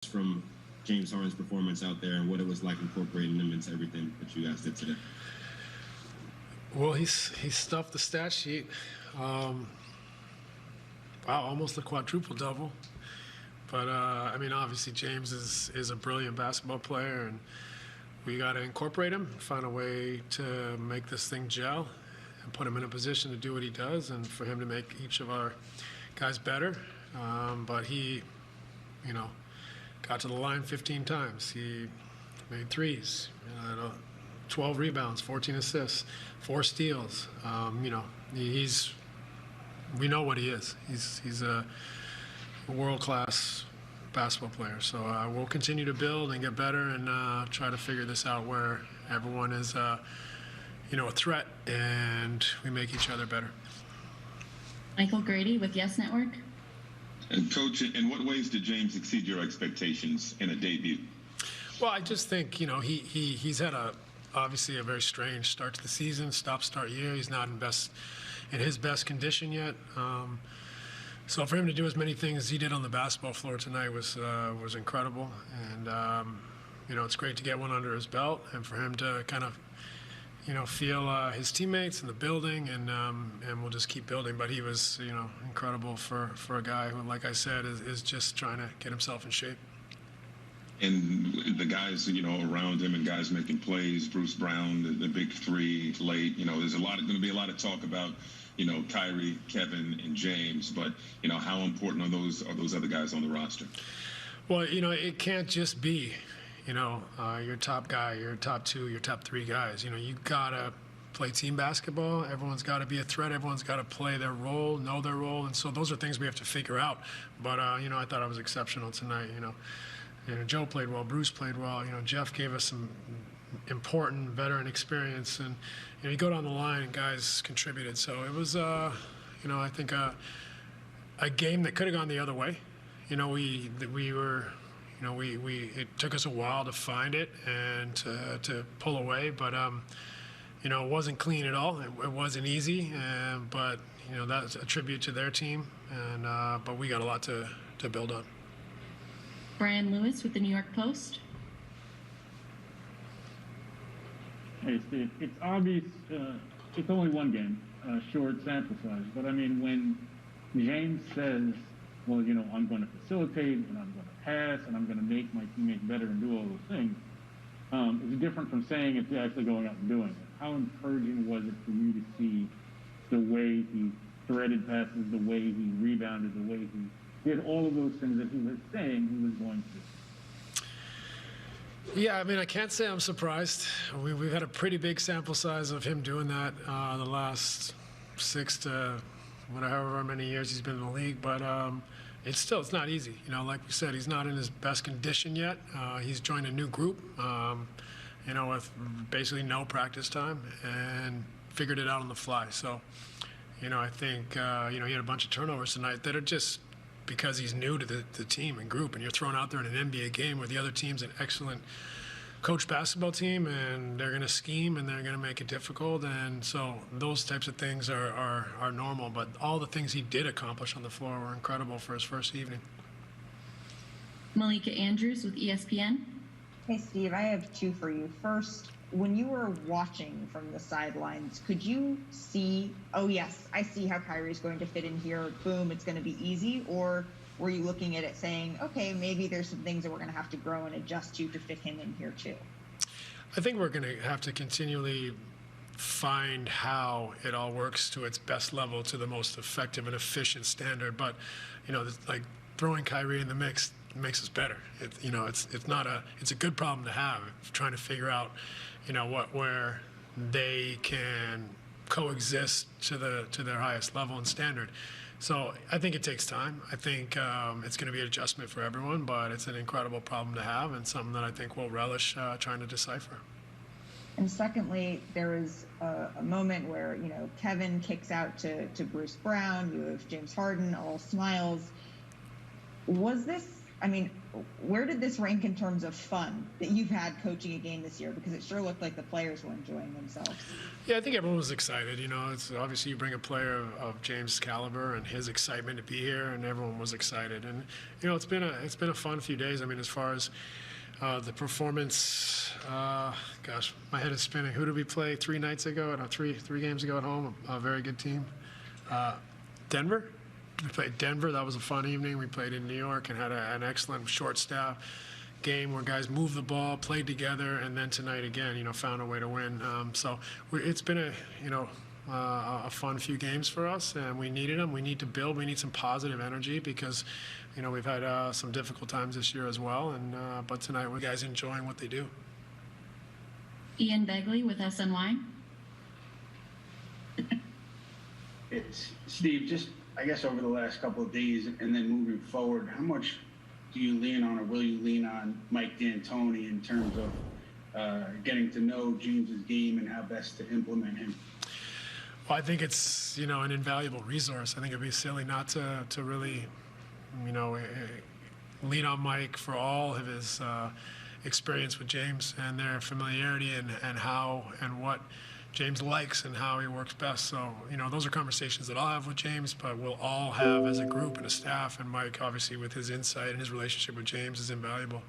from James Harden's performance out there and what it was like incorporating him into everything that you guys did today? Well, he stuffed the stat sheet. Wow, almost a quadruple double. But I mean, obviously James is a brilliant basketball player, and we got to incorporate him, find a way to make this thing gel, and put him in a position to do what he does, and for him to make each of our guys better. But he, got to the line 15 times. He made threes, 12 rebounds, 14 assists, 4 steals. We know what he is. He's a world-class basketball player. So we'll continue to build and get better and try to figure this out where everyone is, a threat, and we make each other better. Michael Grady with Yes Network. And Coach, in what ways did James exceed your expectations in a debut? Well, I just think, he's had obviously a very strange start to the season, stop-start year. He's not in his best condition yet. So for him to do as many things as he did on the basketball floor tonight was incredible. And, it's great to get one under his belt and for him to kind of, feel his teammates in the building, and we'll just keep building. But he was, incredible for a guy who, like I said, is just trying to get himself in shape. And the guys, around him and guys making plays, Bruce Brown, the big three late, there's going to be a lot of talk about, Kyrie, Kevin, and James. But, how important are those other guys on the roster? Well, it can't just be, your top guy, your top 2, your top 3 guys. You got to play team basketball. Everyone's got to be a threat. Everyone's got to play their role, know their role. And so those are things we have to figure out. But, I thought I was exceptional tonight, Joe played well, Bruce played well, Jeff gave us some important veteran experience, and you go down the line and guys contributed. So it was I think a game that could have gone the other way. It took us a while to find it and to pull away, but it wasn't clean at all. It wasn't easy, but that's a tribute to their team, and but we got a lot to build on. Brian Lewis with the New York Post. Hey, Steve, it's obvious it's only one game, short sample size, but I mean, when James says, well, I'm going to facilitate, and I'm going to pass, and I'm going to make my teammates better and do all those things, it's different from saying it's actually going out and doing it. How encouraging was it for you to see the way he threaded passes, the way he rebounded, the way he did all of those things that he was saying he was going to do? Yeah, I mean, I can't say I'm surprised. We've had a pretty big sample size of him doing that the last 6 to however many years he's been in the league. But it's not easy. Like we said, he's not in his best condition yet. He's joined a new group, with basically no practice time, and figured it out on the fly. So, I think, he had a bunch of turnovers tonight that are just because he's new to the team and group, and you're thrown out there in an NBA game where the other team's an excellent coach basketball team, and they're going to scheme and they're going to make it difficult. And so those types of things are normal, but all the things he did accomplish on the floor were incredible for his first evening. Malika Andrews with ESPN. Hey, Steve, I have 2 for you. First, when you were watching from the sidelines, could you see, oh, yes, I see how Kyrie's going to fit in here, boom, it's going to be easy? Or were you looking at it saying, okay, maybe there's some things that we're going to have to grow and adjust to fit him in here too? I think we're going to have to continually find how it all works to its best level, to the most effective and efficient standard. But, like throwing Kyrie in the mix makes us better. It's a good problem to have, trying to figure out, where they can coexist to their highest level and standard. So I think it takes time. I think it's going to be an adjustment for everyone, but it's an incredible problem to have, and something that I think we'll relish trying to decipher. And secondly, there was a moment where, Kevin kicks out to Bruce Brown. You have James Harden, all smiles. Was this I mean, where did this rank in terms of fun that you've had coaching a game this year? Because it sure looked like the players were enjoying themselves. Yeah, I think everyone was excited. You know, it's obviously you bring a player of James' caliber and his excitement to be here, and everyone was excited. And you know, it's been a fun few days. I mean, as far as the performance, gosh, my head is spinning. Who did we play 3 nights ago? No, three games ago at home. A very good team. Denver. We played Denver. That was a fun evening. We played in New York and had an excellent short staff game where guys moved the ball, played together, and then tonight again, you know, found a way to win. It's been a fun few games for us, and we needed them. We need to build. We need some positive energy because, you know, we've had some difficult times this year as well. And but tonight, we guys enjoying what they do. Ian Begley with SNY. It's Steve, just I guess over the last couple of days and then moving forward, how much do you lean on or will you lean on Mike D'Antoni in terms of getting to know James's game and how best to implement him? Well, I think it's, you know, an invaluable resource. I think it'd be silly not to really, you know, lean on Mike for all of his experience with James and their familiarity and how and what James likes and how he works best. So, you know, those are conversations that I'll have with James, but we'll all have as a group and a staff. And Mike, obviously, with his insight and his relationship with James is invaluable.